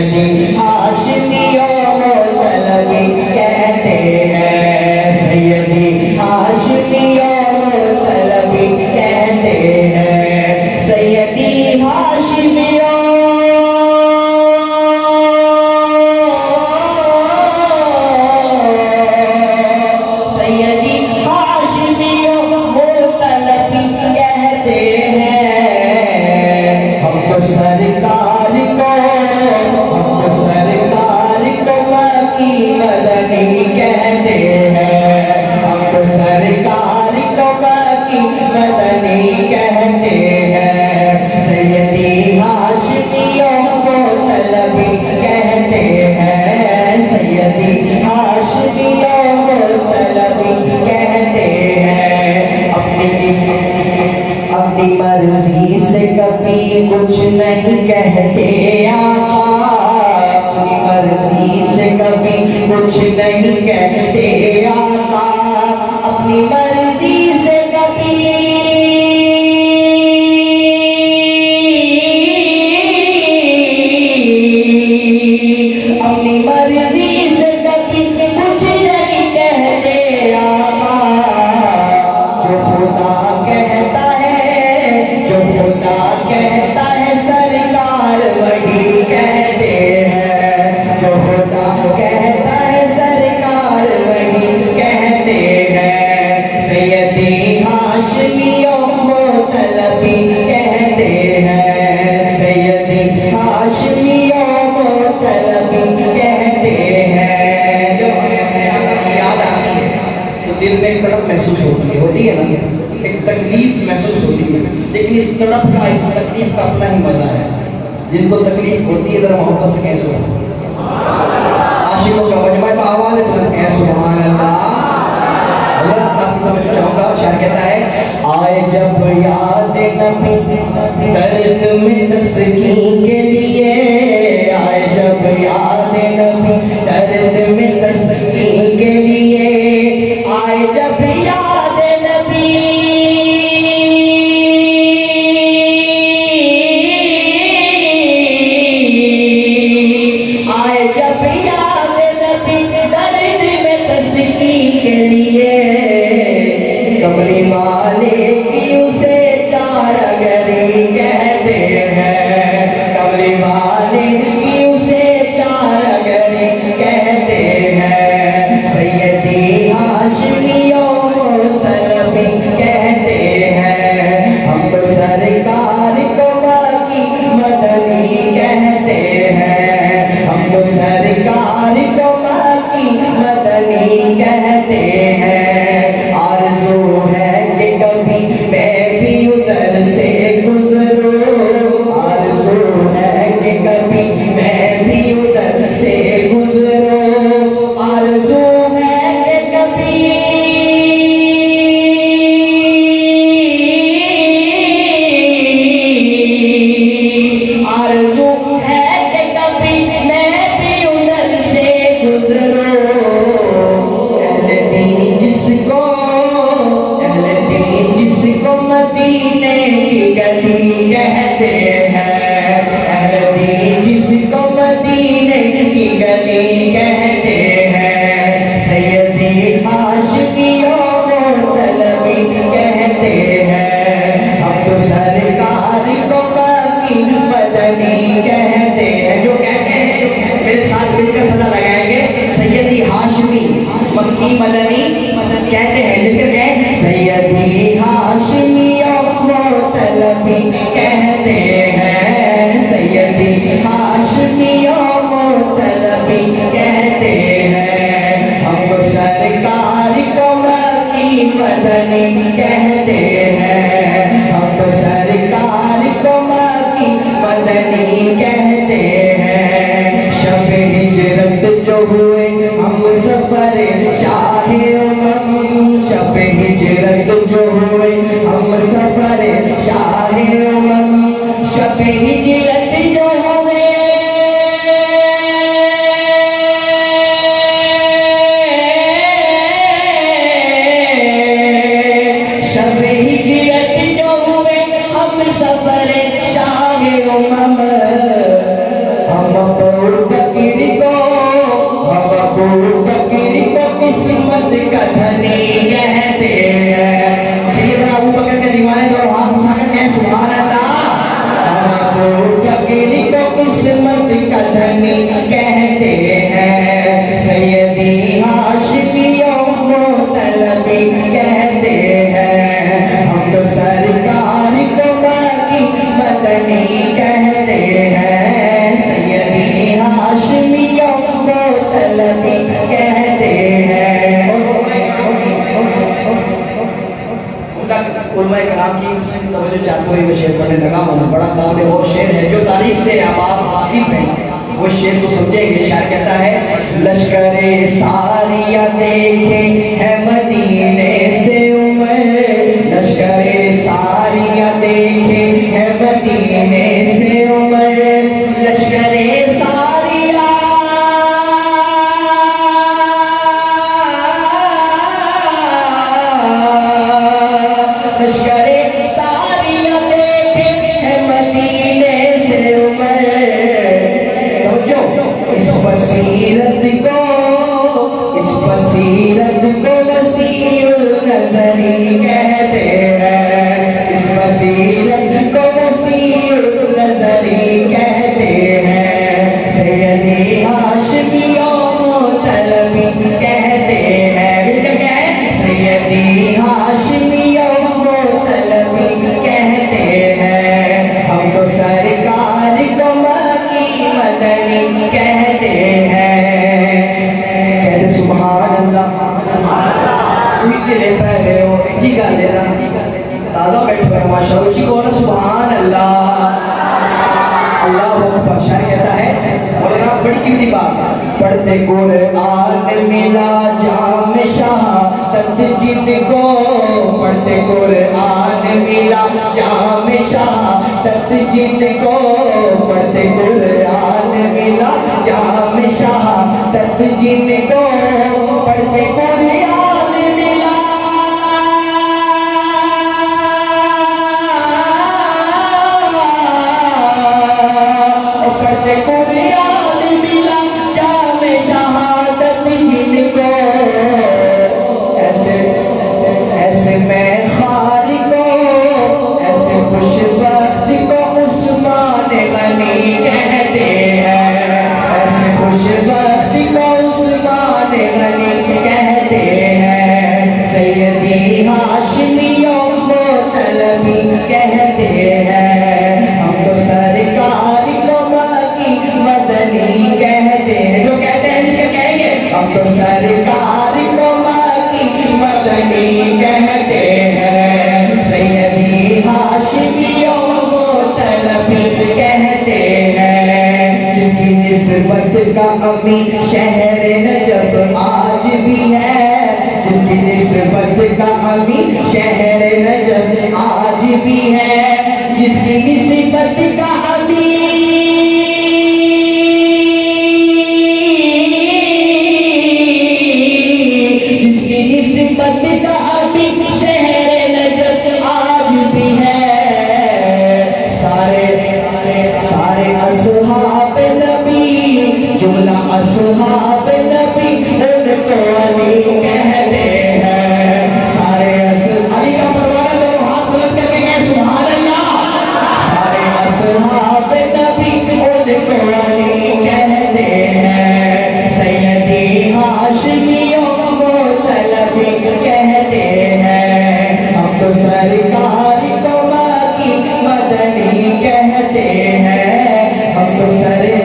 سیدی ہاشمیوں مطلبی کہتے ہیں، سیدی ہاشمیوں مطلبی کہتے ہیں، سیدی ہاشمیوں مرضی سے کبھی کچھ نہیں کہتے آقا، اپنی مرضی سے کبھی کچھ نہیں کہتے آقا، اپنی مرضی سے کبھی اپنی مرضی سے کبھی کچھ نہیں کہتے آقا، جو خدا کہتا ہے سرکار وہی کہتے ہیں، جو خدا کہتا ہے سرکار وہی کہتے ہیں، سیدی ہاشمیوں مطلبی کہتے ہیں، سیدی ہاشمیوں مطلبی کہتے ہیں۔ جب ہمیں یاد آتی ہے تو دل میں ایک تڑپ محسوس ہوتی ہے نا، ایک تکلیف محسوس ہوتی ہے، لیکن اس تڑپ کا، اس تکلیف کا اپنا ہی مزہ ہے۔ جن کو تکلیف ہوتی ہے ذرا محبت سے کہیں سبحان اللہ، عاشقوں کا مجمع تو آواز ہے، کہیں سبحان اللہ۔ اللہ آپ کو میں چاہوں گا، شاعر کہتا ہے آئے جب یاد نبی درد میں تسکین کے لیے، آئے جب یاد نبی درد میں تسکین کے لیے، آئے جب یاد نبی کملی والے کی اسے چارگری کہتے ہیں، کملی والے کی اسے چارگری کہتے ہیں، سیدی ہاشمیوں مطلبی کہتے ہیں، ہم تو سرکار کو باقی مدنی کہتے ہیں، ہم تو سرکار ابو بکر کو قسمت کا دھنی کہتے ہیں. سیدنا ابو بکر کے دیوانے دو ہاتھ اٹھا کر کہیں سبحان اللہ. ابو بکر کو قسمت کا دھنی کہتے ہیں. سیدی ہاشمی مطلبی کہتے ہیں. ہم تو سرکار کو باقی مدنی کہتے ہیں. سیدی ہاشمی مطلبی کہتے ہیں. علماء کرام کی توجہ چاہتے ہوئے وہ شعر پڑھنے لگا ہوں. بڑا قابل غور شعر ہے جو تاریخ سے آپ واقف ہیں وہ شعر کو سمجھیں گے. شاعر کہتا ہے لشکر ساریہ دیکھے ہے مدینے سے عمر. لشکر ساریہ دیکھے ہے مدینے سے عمر. لشکر ساریہ اس بصیرت کو وسیع النظری کہتے ہیں. اس بصیرت کو وسیع النظری کہتے ہیں. سیدی ہاشمی مطلبی کہتے ہیں. سیدی ہاشمی مطلبی کہتے ہیں. ہم تو سرکار کو باقی مدنی کہتے ہیں. سبحان اللہ. دلے پہلے ہو جی گا لینا تازہ بیٹھ پر ماشاء اللہ جی کو سبحان اللہ. اللہ اکبر. شاعر کہتا ہے مولانا بڑی قیمتی بات. پڑھتے قرآن ملا جام شہادت جن کو. پڑھتے قرآن ملا جام شہادت جن کو. پڑھتے قرآن ملا جام شہادت جن کو. پڑھتے قرآن ملا پڑھتے قرآن ملا جام شہادت جن کو. ایسے میں خار کو ایسے خوش وقت کو عثمان غنی کہتے ہیں. ایسے خوش وقت کو عثمان غنی کہتے ہیں. سیدی ہاشمی مطلبی کہتے ہیں. ہم تو سرکار کو باقی مدنی کہتے ہیں. جو کہتے ہیں جس کے کہیں گے ہم تو سرکار کو باقی مدنی کہتے ہیں. سیدی ہاشمی مطلبی کہتے ہیں. جس کی نسبت کا امین شہر نجف آج بھی ہے. جس کی نسبت کا امین شہر نجف آج بھی ہے. جس کی نسبت کا امین جس کی نسبت کا امین شہر نجف آج بھی ہے. سارے اصحاب نبی جملہ اصحاب نبی ان کو علی کہتے ہیں. سارے علی کا پروانہ دو ہاتھ بلند کر کے کہیں سبحان اللہ. سارے اصحاب نبی ان کو علی کہتے ہیں. سیدی ہاشمی مطلبی کہتے ہیں. ہم تو سرکار کو باقی مدنی کہتے ہیں. ہم تو سرکار